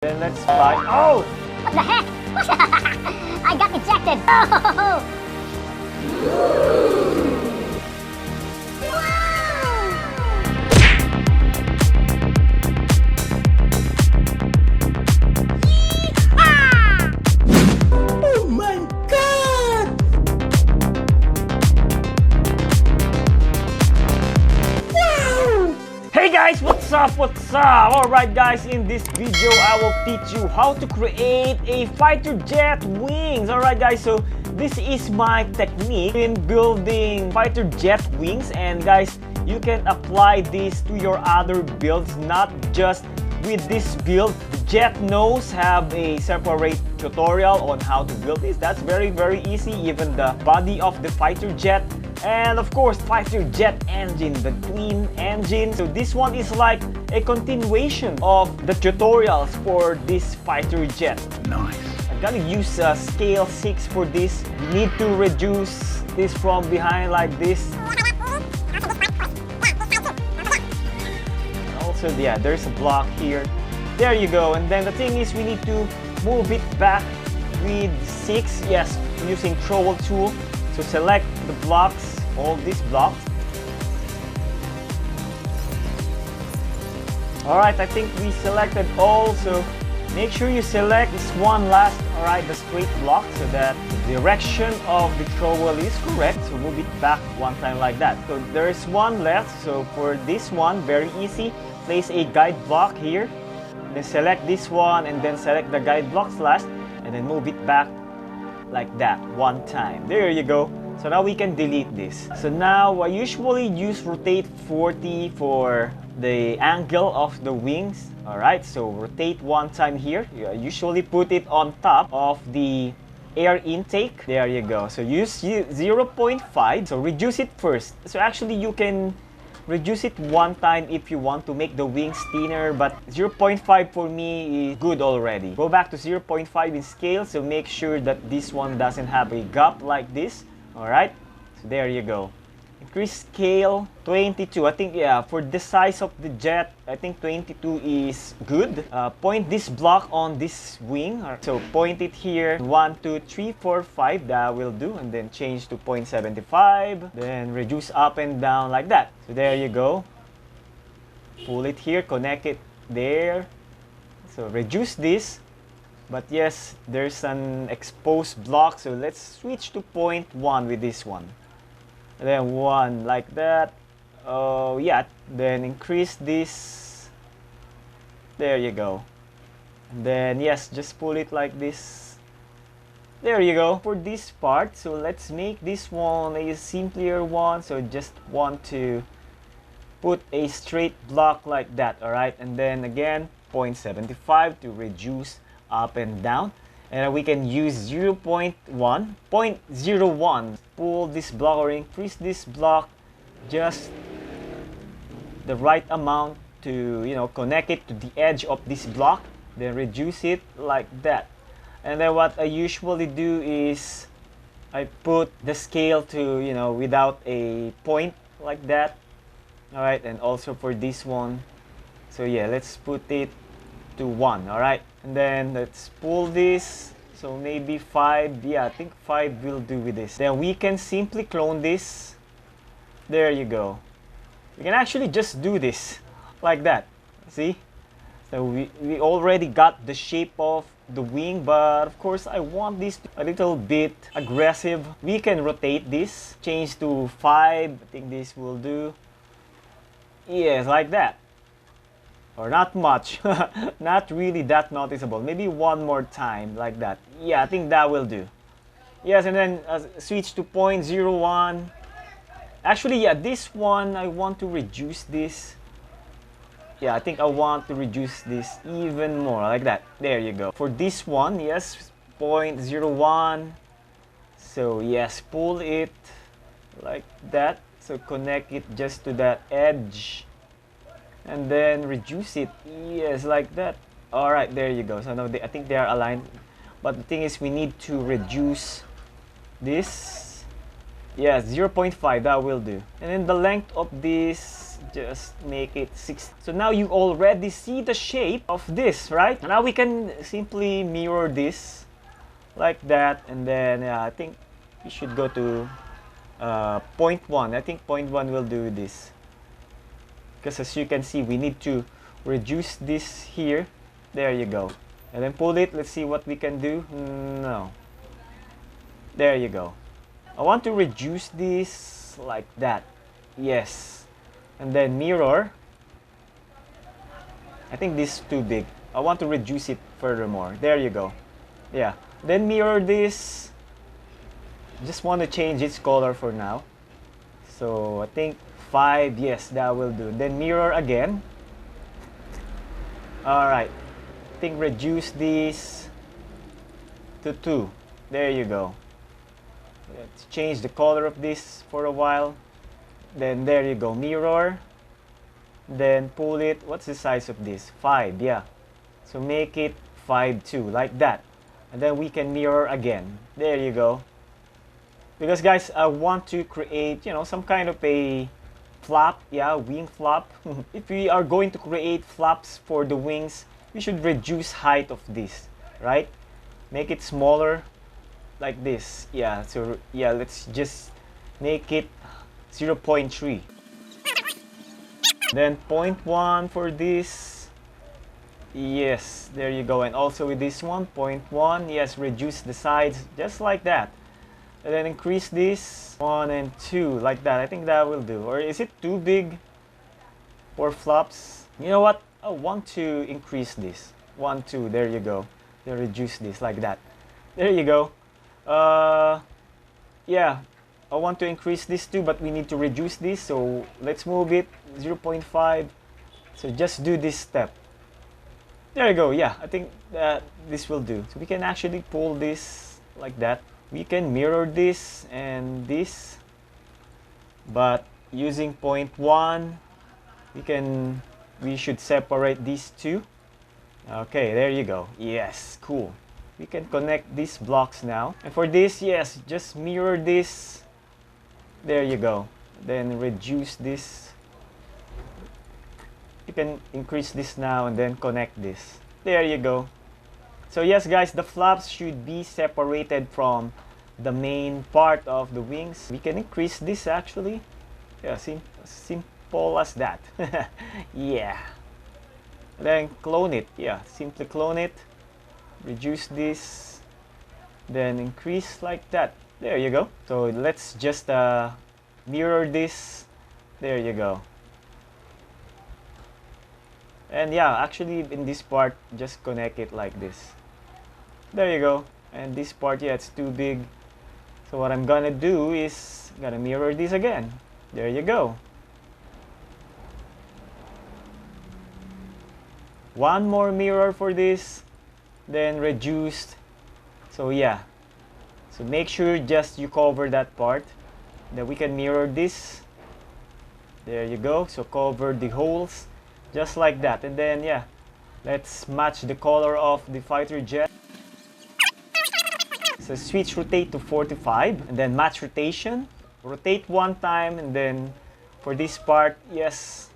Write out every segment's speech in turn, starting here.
Then let's fly. Oh! What the heck? I got ejected. Oh! Oh my God! Wow! Hey guys, what's up? What's up? Alright guys, in this video I will teach you how to create a fighter jet wings. Alright guys, so this is my technique in building fighter jet wings, and guys, you can apply this to your other builds, not just with this build. The jet nose have a separate tutorial on how to build this. That's very easy. Even the body of the fighter jet, and of course fighter jet engine, the twin engine. So this one is like a continuation of the tutorials for this fighter jet. Nice. I'm gonna use scale 6 for this. You need to reduce this from behind like this. Also, yeah, there's a block here. There you go. And then the thing is, we need to move it back with 6. Yes, using trowel tool. So select the blocks, all these blocks. Alright, I think we selected all, so make sure you select this one last, alright, the straight block, so that the direction of the trowel is correct. So move it back one time like that. So there's one left, so for this one, very easy. Place a guide block here, then select this one, and then select the guide blocks last, and then move it back like that one time. There you go. So now we can delete this. So now I usually use rotate 40 for the angle of the wings. Alright, so rotate one time here. You usually put it on top of the air intake. There you go. So use 0.5. So reduce it first. So actually you can reduce it one time if you want to make the wings thinner, but 0.5 for me is good already. Go back to 0.5 in scale, so make sure that this one doesn't have a gap like this. Alright, so there you go. Increase scale 22. I think, yeah, for the size of the jet, I think 22 is good. Point this block on this wing. So point it here. 1, 2, 3, 4, 5. That will do. And then change to 0.75. Then reduce up and down like that. So there you go. Pull it here. Connect it there. So reduce this. But yes, there's an exposed block. So let's switch to 0.1 with this one. And then 1 like that. Oh yeah, then increase this. There you go. And then yes, just pull it like this. There you go. For this part, so let's make this one a simpler one. So just want to put a straight block like that. Alright, and then again 0.75 to reduce up and down. And we can use 0.1, 0.01. Pull this block or increase this block just the right amount to, you know, connect it to the edge of this block. Then reduce it like that. And then what I usually do is I put the scale to, you know, without a point like that. Alright, and also for this one. So yeah, let's put it to 1. Alright, and then let's pull this. So maybe 5. Yeah, I think 5 will do with this. Then we can simply clone this. There you go. We can actually just do this like that. See? So we already got the shape of the wing, but of course I want this a little bit aggressive. We can rotate this, change to 5. I think this will do. Yes, like that. Or not much. Not really that noticeable. Maybe one more time like that. Yeah, I think that will do. Yes, and then switch to 0.01. Actually, yeah, this one I want to reduce this. Yeah, I think I want to reduce this even more like that. There you go. For this one, yes, 0.01. So yes, pull it like that. So connect it just to that edge. And then reduce it. Yes, like that. Alright, there you go. So now I think they are aligned. But the thing is, we need to reduce this. Yes, 0.5. That will do. And then the length of this just make it 6. So now you already see the shape of this, right? Now we can simply mirror this like that, and then I think we should go to 0.1. I think 0.1 will do this, because as you can see, we need to reduce this here. There you go. And then pull it. Let's see what we can do. No. There you go. I want to reduce this like that. Yes. And then mirror. I think this is too big. I want to reduce it furthermore. There you go. Yeah. Then mirror this. Just want to change its color for now. So I think 5. Yes, that will do. Then mirror again. Alright. I think reduce this to 2. There you go. Let's change the color of this for a while. Then there you go. Mirror. Then pull it. What's the size of this? 5. Yeah. So make it 5 too, like that. And then we can mirror again. There you go. Because guys, I want to create, you know, some kind of a flap. Yeah, wing flap. If we are going to create flaps for the wings, we should reduce height of this, right? Make it smaller like this. Yeah, so yeah, let's just make it 0.3. Then 0.1 for this. Yes, there you go. And also with this one, 0.1. Yes, reduce the sides just like that. And then increase this 1 and 2 like that. I think that will do. Or is it too big for flops? You know what? I want to increase this. 1, 2. There you go. Then reduce this like that. There you go. Yeah, I want to increase this too, but we need to reduce this. So let's move it 0.5. So just do this step. There you go. Yeah, I think that this will do. So we can actually pull this like that. We can mirror this and this, but using 0.1, we should separate these two. Okay, there you go. Yes, cool. We can connect these blocks now. And for this, yes, just mirror this. There you go. Then reduce this. You can increase this now and then connect this. There you go. So yes guys, the flaps should be separated from the main part of the wings. We can increase this actually. Yeah, simple as that. Yeah. Then clone it. Yeah, simply clone it. Reduce this. Then increase like that. There you go. So let's just mirror this. There you go. And yeah, actually in this part, just connect it like this. There you go. And this part, yeah, it's too big. So what I'm gonna do is gonna mirror this again. There you go. One more mirror for this, then reduced. So yeah. So make sure just you cover that part. Then we can mirror this. There you go. So cover the holes just like that. And then yeah, let's match the color of the fighter jet. So switch rotate to 45 and then match rotation. Rotate one time and then for this part, yes,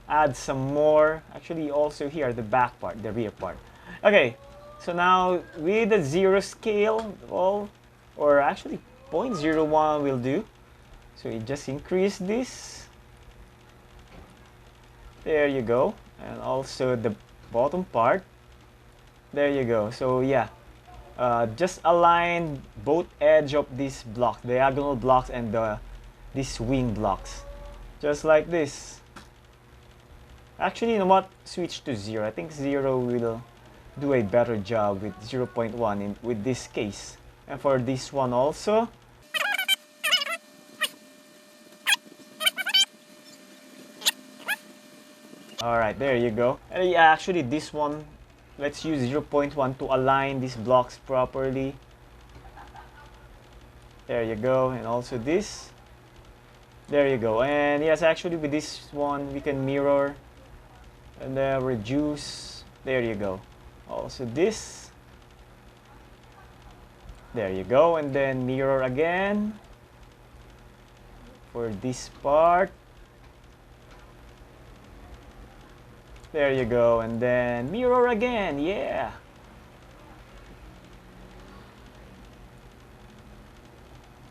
add some more. Actually also here, the back part, the rear part. Okay, so now with the 0 scale, or actually 0.01 will do. So you just increase this. There you go. And also the bottom part. There you go. So yeah. Just align both edge of these blocks, diagonal blocks and these wing blocks, just like this. Actually, you know what? Switch to 0. I think 0 will do a better job with 0.1 with this case. And for this one also. Alright, there you go. Yeah, actually this one, let's use 0.1 to align these blocks properly. There you go. And also this. There you go. And yes, actually with this one we can mirror and then reduce. There you go. Also this. There you go. And then mirror again for this part. There you go. And then mirror again. Yeah.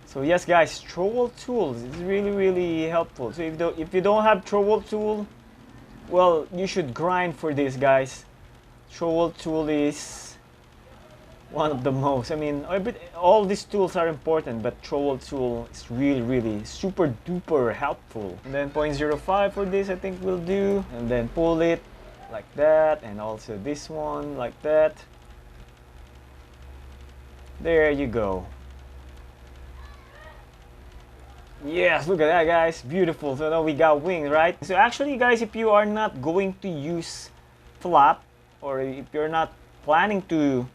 So yes guys, trowel tools is really helpful. So if you don't have trowel tool, well, you should grind for this guys. Trowel tool is one of the most, I mean, all these tools are important, but trowel tool is really super duper helpful. And then 0.05 for this I think will do. And then pull it like that, and also this one like that. There you go. Yes, look at that guys, beautiful. So now we got wings, right? So actually guys, if you are not going to use flap, or if you're not planning to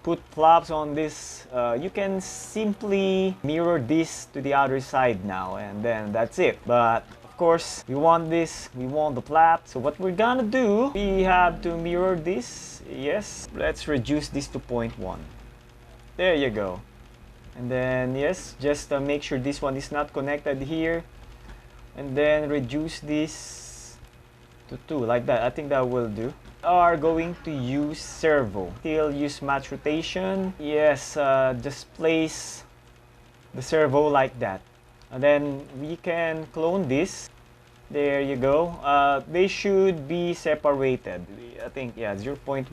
put flaps on this, you can simply mirror this to the other side now, and then that's it. But of course, we want this, we want the flap. So what we're gonna do, we have to mirror this. Yes, let's reduce this to 0.1. There you go. And then yes, just make sure this one is not connected here, and then reduce this to 2 like that. I think that will do. Are going to use servo. Still use match rotation. Yes, just place the servo like that, and then we can clone this. There you go. They should be separated. I think yeah, 0.1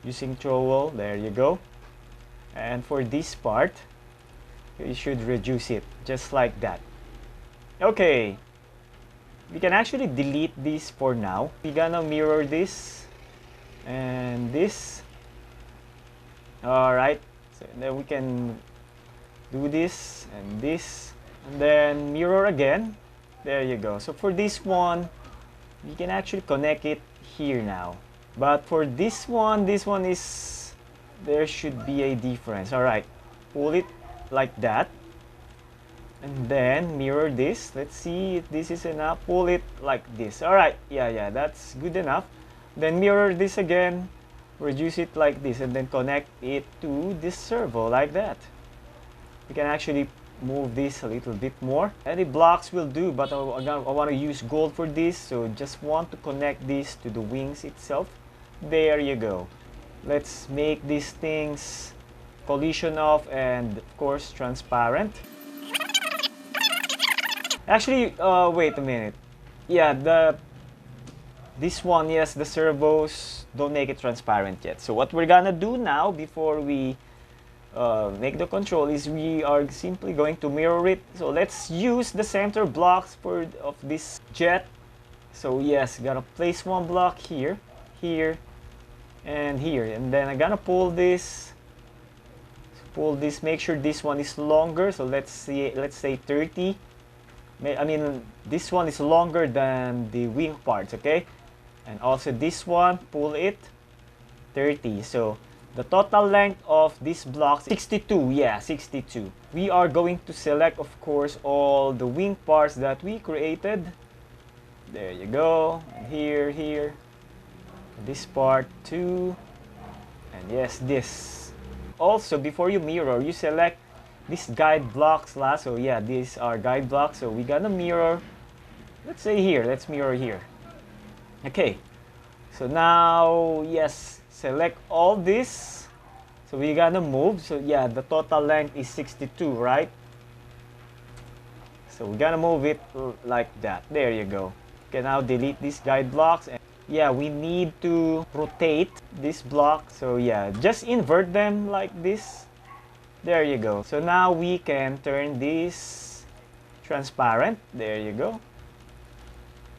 using trowel. There you go. And for this part, you should reduce it just like that. Okay, we can actually delete this for now. We're gonna mirror this and this. Alright, so then we can do this and this, and then mirror again. There you go. So for this one, you can actually connect it here now. But for this one is, there should be a difference. Alright, pull it like that, and then mirror this. Let's see if this is enough. Pull it like this. Alright, yeah, that's good enough. Then mirror this again, reduce it like this, and then connect it to this servo like that. You can actually move this a little bit more. Any blocks will do, but I want to use gold for this, so just want to connect this to the wings itself. There you go. Let's make these things collision off, and of course transparent. Actually, wait a minute. Yeah, this one, yes, the servos, don't make it transparent yet. So what we're gonna do now, before we make the control, is we are simply going to mirror it. So let's use the center blocks of this jet. So yes, gotta place one block here, here, and here, and then I'm gonna pull this. Make sure this one is longer. So let's say 30. I mean, this one is longer than the wing parts, okay? And also this one, pull it 30. So the total length of this block 62. Yeah, 62. We are going to select, of course, all the wing parts that we created. There you go. And here, this part too, and yes, this. Also, before you mirror, you select these guide blocks last. So yeah, these are guide blocks. So we're gonna mirror, let's say here, let's mirror here. Okay, so now yes, select all this. So we're gonna move. So yeah, the total length is 62, right? So we're gonna move it like that. There you go. Okay, now delete these guide blocks. And yeah, we need to rotate this block. So yeah, just invert them like this. There you go. So now we can turn this transparent. There you go.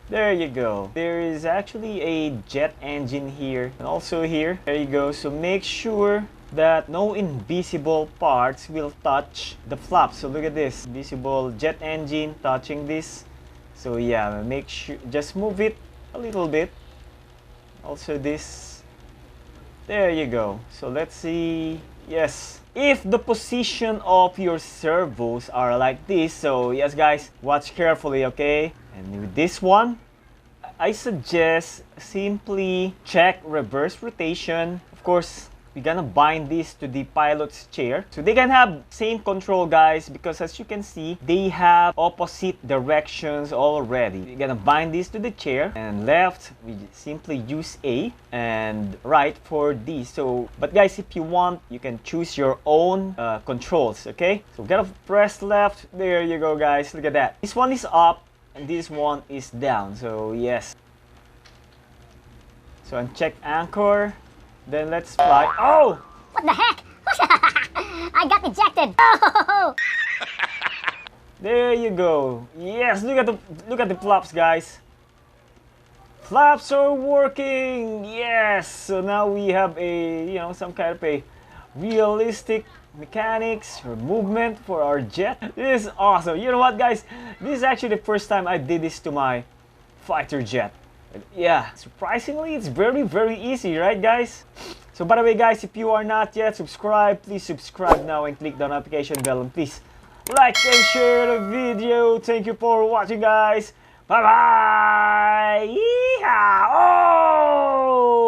There you go. There is actually a jet engine here, and also here. There you go. So make sure that no invisible parts will touch the flap. So look at this, visible jet engine touching this. So yeah, make sure, just move it a little bit. Also this. There you go. So let's see. Yes, if the position of your servos are like this, so yes guys, watch carefully, okay? And with this one, I suggest simply check reverse rotation. Of course, we're gonna bind this to the pilot's chair. So they can have same control, guys, because as you can see, they have opposite directions already. We're gonna bind this to the chair, and left, we simply use A, and right for D. So, but guys, if you want, you can choose your own controls, okay? So we're gonna press left. There you go, guys. Look at that. This one is up, and this one is down. So yes. So uncheck anchor. Then let's fly. Oh! What the heck? I got ejected. Oh! There you go. Yes, look at the flaps, guys. Flaps are working. Yes. So now we have a, some kind of a realistic mechanics or movement for our jet. This is awesome. You know what, guys? This is actually the first time I did this to my fighter jet. Yeah, surprisingly, it's very, very easy, right, guys? So, by the way, guys, if you are not yet subscribed, please subscribe now and click the notification bell, and please like and share the video. Thank you for watching, guys. Bye-bye. Yeehaw! Oh!